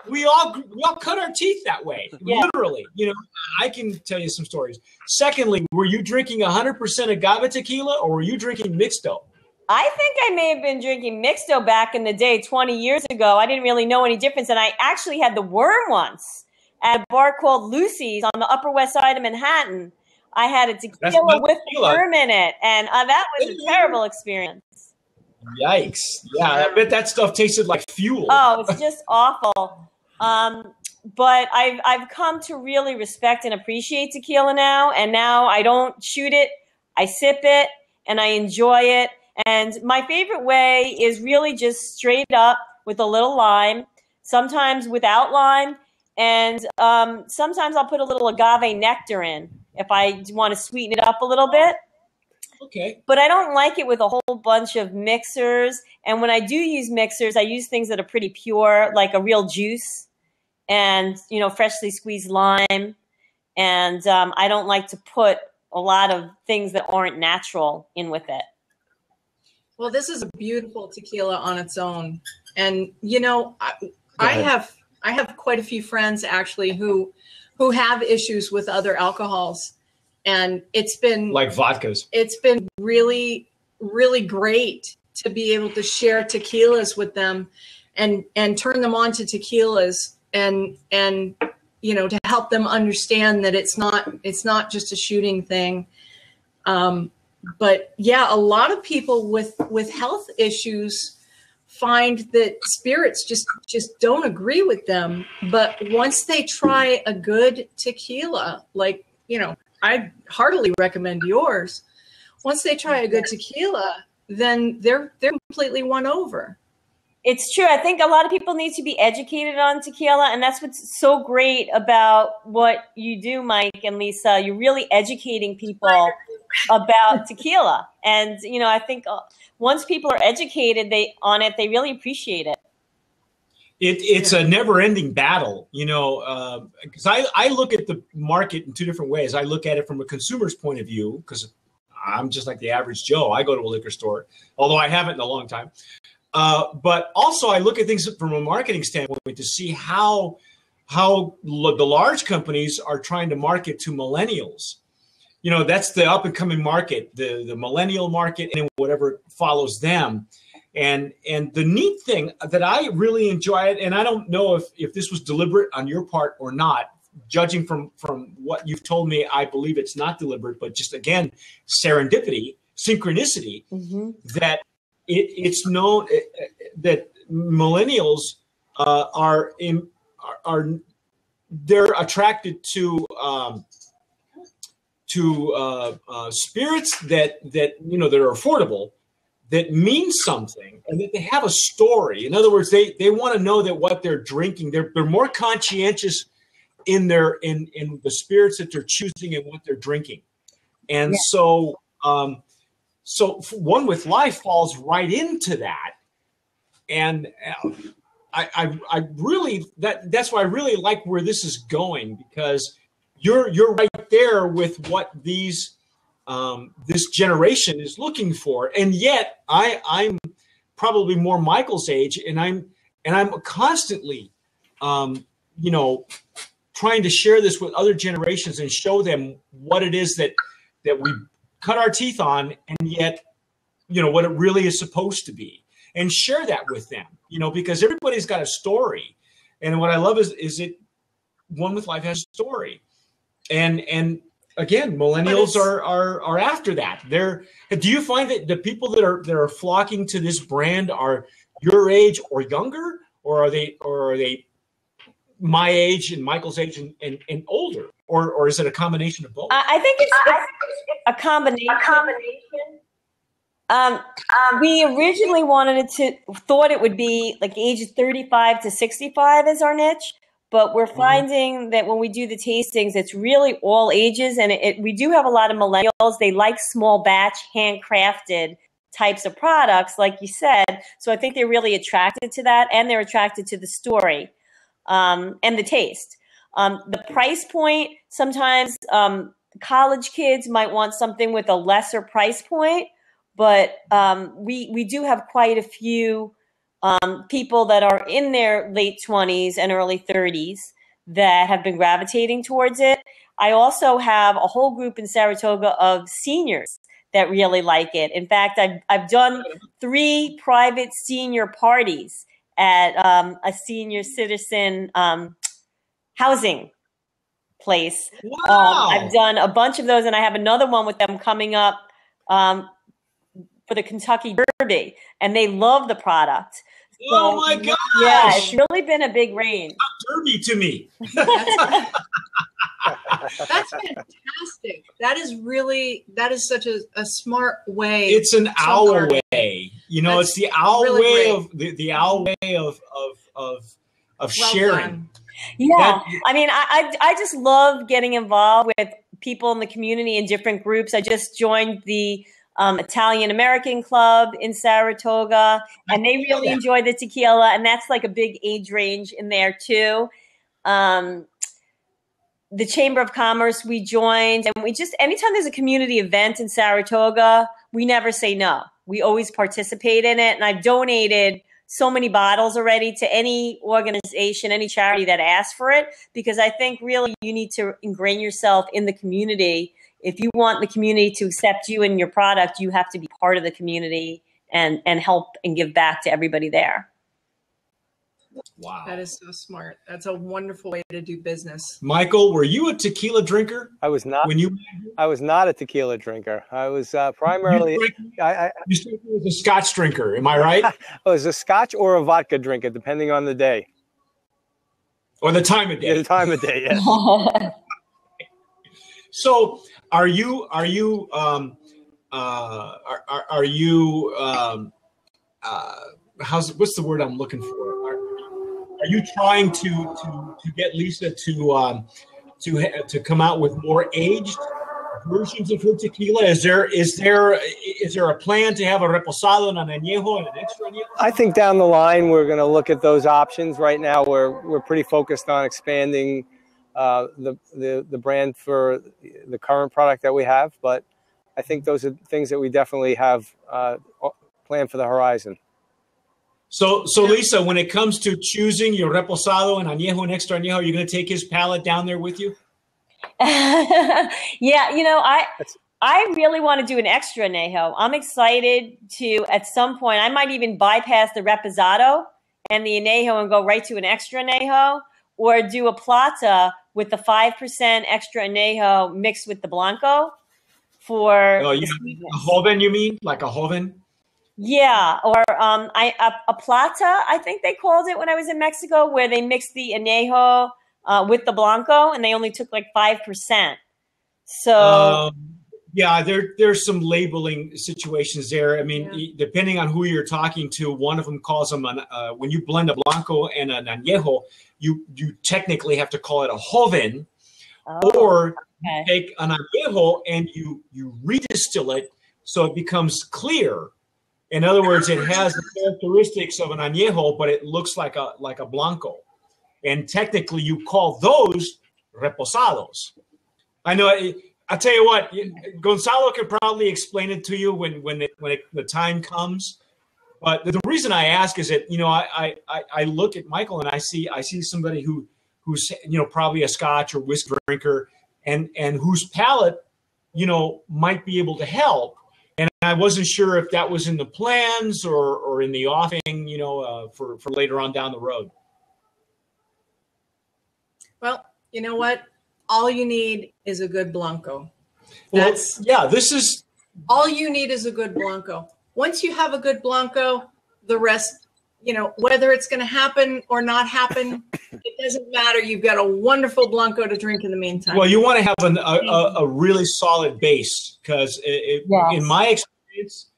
we all cut our teeth that way, literally. You know, I can tell you some stories. Secondly, were you drinking 100% agave tequila, or were you drinking mixto? I think I may have been drinking mixto back in the day, 20 years ago. I didn't really know any difference, and I actually had the worm once at a bar called Lucy's on the Upper West Side of Manhattan. I had a tequila with the worm in it, and that was a terrible experience. Yikes. Yeah, I bet that stuff tasted like fuel. Oh, it's just awful. But I've come to really respect and appreciate tequila now, and now I don't shoot it. I sip it, and I enjoy it. And my favorite way is really just straight up with a little lime, sometimes without lime, and sometimes I'll put a little agave nectar in if I want to sweeten it up a little bit. Okay. But I don't like it with a whole bunch of mixers. And when I do use mixers, I use things that are pretty pure, like a real juice and, you know, freshly squeezed lime. And I don't like to put a lot of things that aren't natural in with it. Well, this is a beautiful tequila on its own. And, you know, I have quite a few friends actually who have issues with other alcohols. And it's been like vodkas. It's been really, really great to be able to share tequilas with them and turn them on to tequilas and, you know, to help them understand that it's not just a shooting thing. But yeah, a lot of people with health issues find that spirits just don't agree with them. But once they try a good tequila, like, you know, I heartily recommend yours. Once they try a good tequila, then they're completely won over. It's true. I think a lot of people need to be educated on tequila, and that's what's so great about what you do, Mike and Lisa. You're really educating people about tequila. And, you know, I think once people are educated on it, they really appreciate it. It's a never-ending battle, you know, because I look at the market in two different ways. I look at it from a consumer's point of view, because I'm just like the average Joe. I go to a liquor store, although I haven't in a long time. But also I look at things from a marketing standpoint to see how the large companies are trying to market to millennials. You know, that's the up-and-coming market, the millennial market, and whatever follows them. And the neat thing that I really enjoy it, and I don't know if this was deliberate on your part or not, judging from what you've told me, I believe it's not deliberate, but just, again, serendipity, synchronicity, that it's known that millennials they're attracted to spirits that you know that are affordable, that mean something, and that they have a story. In other words, they want to know that what they're drinking, they're more conscientious in the spirits that they're choosing and what they're drinking. And so One with Life falls right into that. And I really that's why I really like where this is going, because you're right there with what these this generation is looking for. And yet I'm probably more Michael's age, and I'm constantly you know, trying to share this with other generations and show them what it is that we cut our teeth on, and yet, you know, what it really is supposed to be, and share that with them, you know, because everybody's got a story. And what I love is it One with Life has a story. And again, millennials are after that. Do you find that the people that are flocking to this brand are your age or younger, or are they my age and Michael's age and older, or is it a combination of both? I think it's a combination. We originally thought it would be like ages 35 to 65 is our niche, but we're finding that when we do the tastings, it's really all ages. And we do have a lot of millennials. They like small batch, handcrafted types of products, like you said. So I think they're really attracted to that, and they're attracted to the story and the taste. The price point, sometimes college kids might want something with a lesser price point, but we do have quite a few people that are in their late 20s and early 30s that have been gravitating towards it. I also have a whole group in Saratoga of seniors that really like it. In fact, I've done 3 private senior parties at a senior citizen housing place. Wow. I've done a bunch of those, and I have another one with them coming up for the Kentucky Derby, and they love the product. So, oh my gosh! Yeah, it's really been a big range. Derby to me. That's fantastic. That is such a smart way. It's an owl way. You know, it's the owl really way great. of the owl way of Well sharing. done. Yeah, I mean, I just love getting involved with people in the community in different groups. I just joined the Italian American Club in Saratoga, and they really enjoy the tequila, and that's like a big age range in there too. The Chamber of Commerce we joined, and we just, anytime there's a community event in Saratoga, we never say no. We always participate in it, and I've donated so many bottles already to any organization, any charity that asks for it, because I think really you need to ingrain yourself in the community. If you want the community to accept you and your product, you have to be part of the community and help and give back to everybody there. Wow. That is so smart. That's a wonderful way to do business. Michael, were you a tequila drinker? I was not. I was not a tequila drinker. I was primarily. You started as a Scotch drinker. Am I right? I was a Scotch or a vodka drinker, depending on the day. Or the time of day. Yeah, the time of day. Yes. So, are you what's the word I'm looking for? Are you trying to get Lisa to come out with more aged versions of her tequila? Is there a plan to have a reposado and an añejo and an extra añejo? I think down the line we're going to look at those options. Right now we're pretty focused on expanding the brand for the current product that we have, but I think those are things that we definitely have planned for the horizon. So Lisa, when it comes to choosing your reposado and añejo and extra añejo, are you going to take his palate down there with you? Yeah, I really want to do an extra añejo. I'm excited to, at some point, I might even bypass the reposado and the añejo and go right to an extra añejo, or do a plata with the 5% extra añejo mixed with the blanco for the sweetness. A joven, you mean? Like a joven? Yeah, or a plata, I think they called it when I was in Mexico, where they mixed the añejo with the blanco, and they only took like 5%. So yeah, there's some labeling situations there. I mean, depending on who you're talking to, one of them calls them when you blend a blanco and an añejo, you technically have to call it a joven, or you take an añejo and you redistill it so it becomes clear. In other words, it has the characteristics of an añejo, but it looks like a blanco. And technically, you call those reposados. I know. I'll tell you what. Gonzalo could probably explain it to you when the time comes. But the reason I ask is that I look at Michael and I see somebody who's probably a Scotch or whiskey drinker and whose palate might be able to help. And I wasn't sure if that was in the plans or in the offing, for later on down the road. Well, you know what? All you need is a good blanco. All you need is a good blanco. Once you have a good blanco, the rest, whether it's going to happen or not happen, it doesn't matter. You've got a wonderful blanco to drink in the meantime. Well, you want to have a really solid base, because in my experience,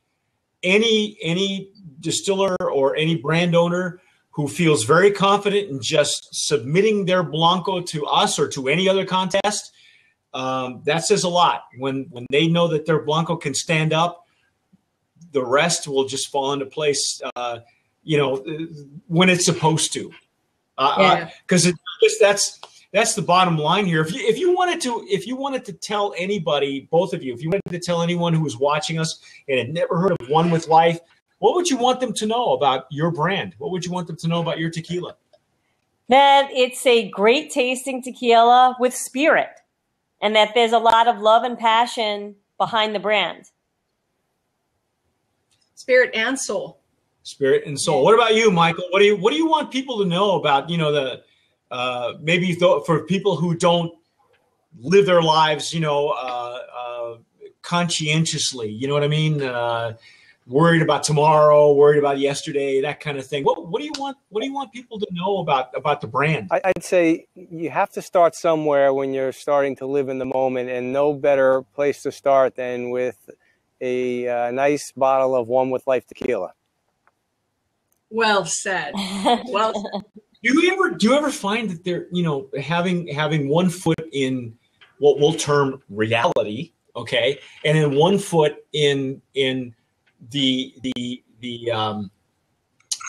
any distiller or any brand owner who feels very confident in just submitting their Blanco to us or to any other contest, that says a lot. When they know that their Blanco can stand up, the rest will just fall into place, when it's supposed to. Because that's the bottom line here. If you wanted to tell anybody, both of you, if you wanted to tell anyone who was watching us and had never heard of One with Life, what would you want them to know about your brand? What would you want them to know about your tequila? That it's a great tasting tequila with spirit, and that there's a lot of love and passion behind the brand. Spirit and soul. Spirit and soul. What about you, Michael? What do you want people to know about, maybe for people who don't live their lives, conscientiously, you know what I mean? Worried about tomorrow, worried about yesterday, that kind of thing. What do you want people to know about the brand? I'd say you have to start somewhere when you're starting to live in the moment, and no better place to start than with a nice bottle of One with Life tequila. Well said. Well said. Do you ever find that they're, having one foot in what we'll term reality, okay, and then one foot in the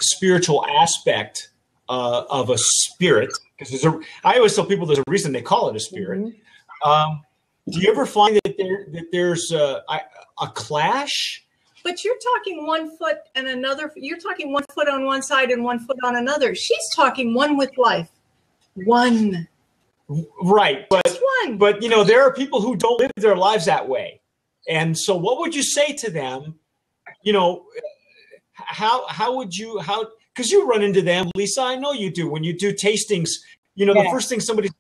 spiritual aspect of a spirit? Because I always tell people there's a reason they call it a spirit. Mm-hmm. Do you ever find that there's a clash? But you're talking 1 foot and another. You're talking 1 foot on one side and 1 foot on another. She's talking One with Life. One. Right. Just one. But, there are people who don't live their lives that way. And so what would you say to them? How would you, because you run into them, Lisa, I know you do. When you do tastings, the first thing somebody's,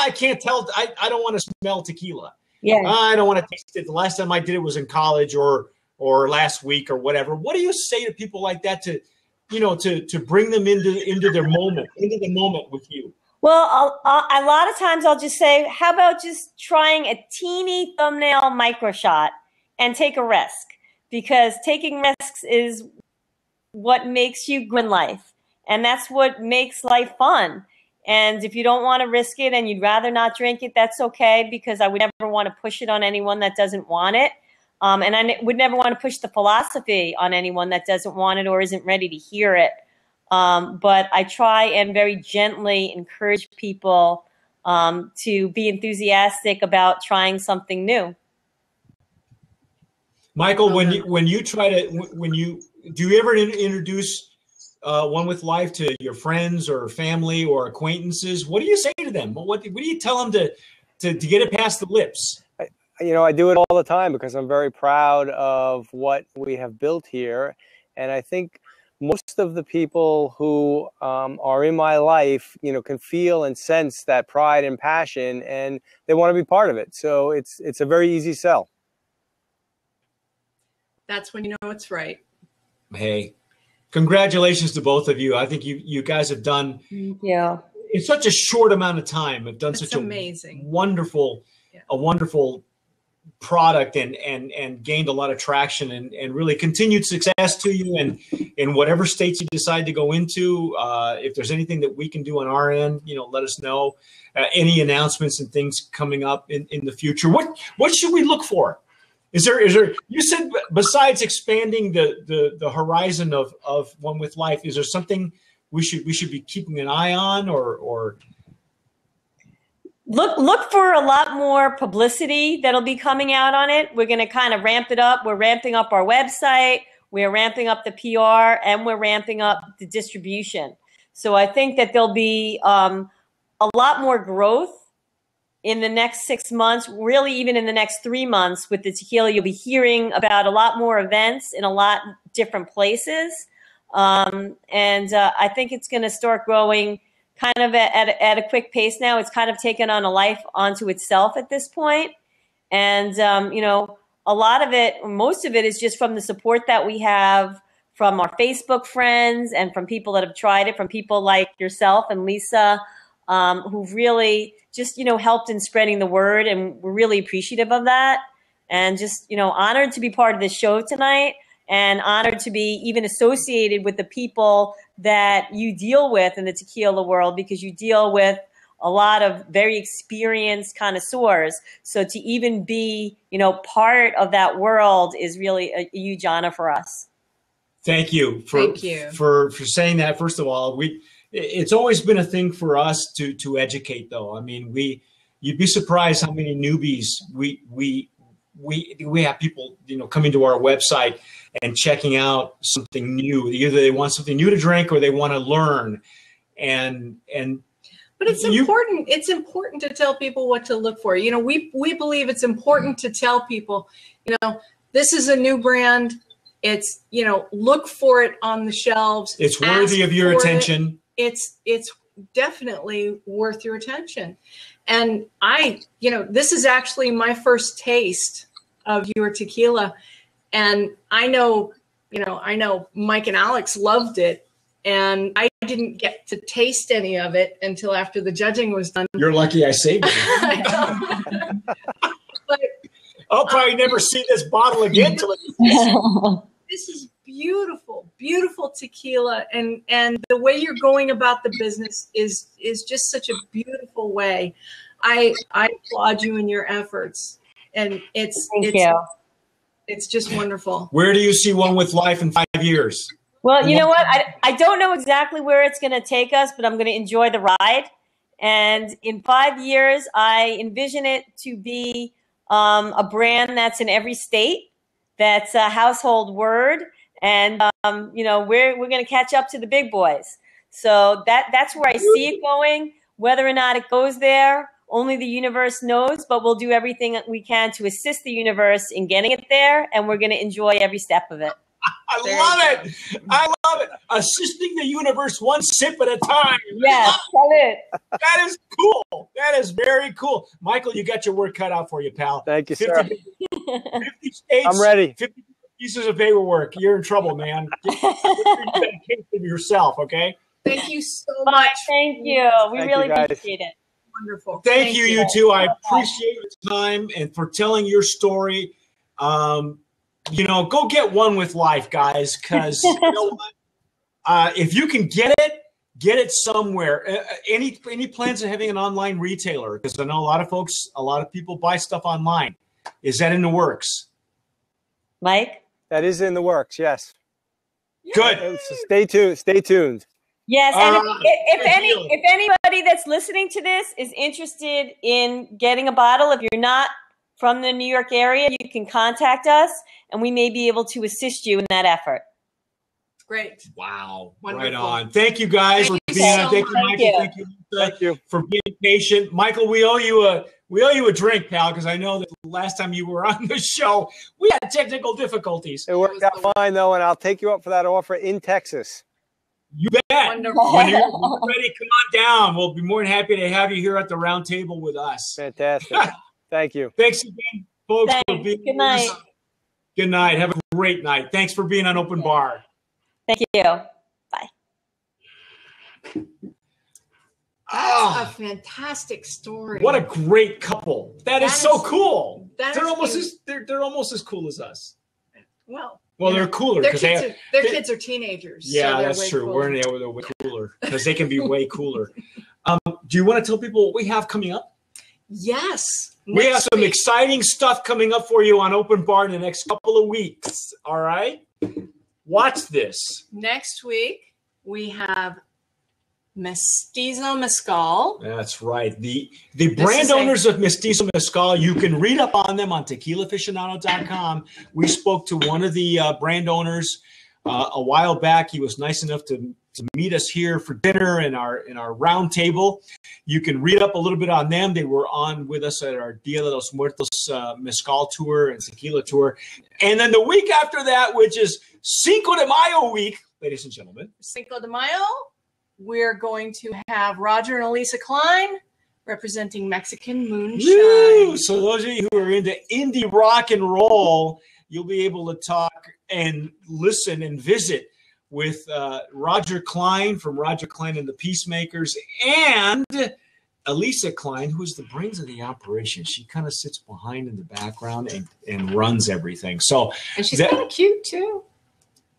I can't tell. I don't want to smell tequila. Yeah. I don't want to taste it. The last time I did it was in college or last week or whatever. What do you say to people like that to bring them into their moment, into the moment with you? Well, a lot of times I'll just say, how about just trying a teeny thumbnail micro shot and take a risk? Because taking risks is what makes you grow in life. And that's what makes life fun. And if you don't want to risk it and you'd rather not drink it, that's okay, because I would never want to push it on anyone that doesn't want it. And I would never want to push the philosophy on anyone that doesn't want it or isn't ready to hear it. But I try and very gently encourage people to be enthusiastic about trying something new. Michael, do you ever introduce One with Life to your friends or family or acquaintances? What do you say to them? What do you tell them to get it past the lips? I do it all the time because I'm very proud of what we have built here. And I think most of the people who are in my life, can feel and sense that pride and passion, and they want to be part of it. So it's a very easy sell. That's when you know it's right. Hey, congratulations to both of you. I think you guys have done, in such a short amount of time, have done It's such amazing. a wonderful product and gained a lot of traction and really continued success to you. And in whatever states you decide to go into, if there's anything that we can do on our end, let us know. Any announcements and things coming up in the future. What should we look for? Is there? You said besides expanding the horizon of One with Life, is there something we should be keeping an eye on or? Look for a lot more publicity that'll be coming out on it. We're going to kind of ramp it up. We're ramping up our website. We're ramping up the PR, and we're ramping up the distribution. So I think that there'll be a lot more growth in the next 6 months, really even in the next 3 months with the tequila. You'll be hearing about a lot more events in a lot different places. And I think it's going to start growing kind of at a quick pace now. It's kind of taken on a life onto itself at this point. And, a lot of it, most of it is just from the support that we have from our Facebook friends and from people that have tried it, from people like yourself and Lisa, who've really just, helped in spreading the word. And we're really appreciative of that. And just, honored to be part of this show tonight. and honored to be even associated with the people that you deal with in the tequila world, because you deal with a lot of very experienced connoisseurs. So to even be, part of that world is really a huge honor for us. Thank you for saying that. First of all, it's always been a thing for us to educate, though. I mean, you'd be surprised how many newbies we have people, coming to our website and checking out something new. Either they want something new to drink or they want to learn. But it's important. It's important to tell people what to look for. We believe it's important to tell people, this is a new brand. It's, look for it on the shelves. It's worthy of your attention. It's definitely worth your attention. And this is actually my first taste of your tequila. And I know Mike and Alex loved it. And I didn't get to taste any of it until after the judging was done. You're lucky I saved it. But I'll probably never see this bottle again till this is beautiful, beautiful tequila. And the way you're going about the business is just such a beautiful way. I applaud you in your efforts. And it's just wonderful. Where do you see One with Life in 5 years? Well, you know what? I don't know exactly where it's going to take us, but I'm going to enjoy the ride. And in 5 years, I envision it to be a brand that's in every state, that's a household word. And, we're going to catch up to the big boys. So that's where I see it going. Whether or not it goes there, only the universe knows, but we'll do everything we can to assist the universe in getting it there. And we're going to enjoy every step of it. I love it. Assisting the universe one sip at a time. Yes, that's it. That is cool. That is very cool. Michael, you got your work cut out for you, pal. Thank you, sir. 50 states. I'm ready. 50 pieces of paperwork. You're in trouble, man. You got a case of yourself, okay? Thank you so much. Thank you. We really appreciate it. Wonderful. Thank you two. I appreciate your time and for telling your story. Go get One with Life, guys, because you know what? If you can get it somewhere. Any plans of having an online retailer? Because I know a lot of people buy stuff online. Is that in the works? Mike? That is in the works, yes. Good. So stay tuned. Yes, and if anybody that's listening to this is interested in getting a bottle, if you're not from the New York area, you can contact us, and we may be able to assist you in that effort. Great. Wow. Wonderful. Right on. Thank you guys for being on. Thank you, Michael. Thank you for being patient. Michael, we owe you a drink, pal, because I know that the last time you were on the show, we had technical difficulties. It worked out fine, though, and I'll take you up for that offer in Texas. You bet. Wonderful. When you're ready, come on down. We'll be more than happy to have you here at the round table with us. Fantastic. Thank you. Thanks again, folks. For being Good night. Good night. Have a great night. Thanks for being on Open Bar. Thank you. Bye. That's a fantastic story. What a great couple. That is so cool. They're almost as cool as us. Well, they're cooler because their kids are teenagers. Yeah, so that's true. Cooler. They're way cooler because they can be way cooler. Do you want to tell people what we have coming up? Yes. We have some exciting stuff coming up for you on Open Bar in the next couple of weeks. All right? Watch this. Next week, we have Mestizo Mezcal. That's right. The brand owners of Mestizo Mezcal, you can read up on them on tequilaaficionado.com. We spoke to one of the brand owners a while back. He was nice enough to meet us here for dinner in our round table. You can read up a little bit on them. They were on with us at our Dia de los Muertos Mezcal tour and tequila tour. And then the week after that, which is Cinco de Mayo week, ladies and gentlemen. Cinco de Mayo, we're going to have Roger and Elisa Klein representing Mexican Moonshine. Woo! So those of you who are into indie rock and roll, you'll be able to talk and listen and visit with Roger Klein from Roger Klein and the Peacemakers and Elisa Klein, who is the brains of the operation. She kind of sits behind in the background and runs everything. So and she's kind of cute too.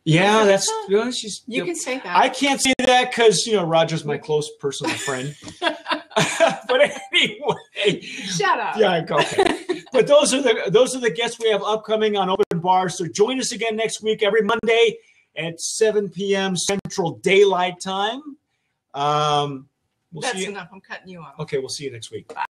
Yeah, that's well, she's. You can say that. I can't say that because Roger's my close personal friend. But anyway, shut up. Yeah, okay. But those are the guests we have upcoming on Open Bar. So join us again next week, every Monday at 7 p.m. Central Daylight Time. That's enough. I'm cutting you off. Okay, we'll see you next week. Bye.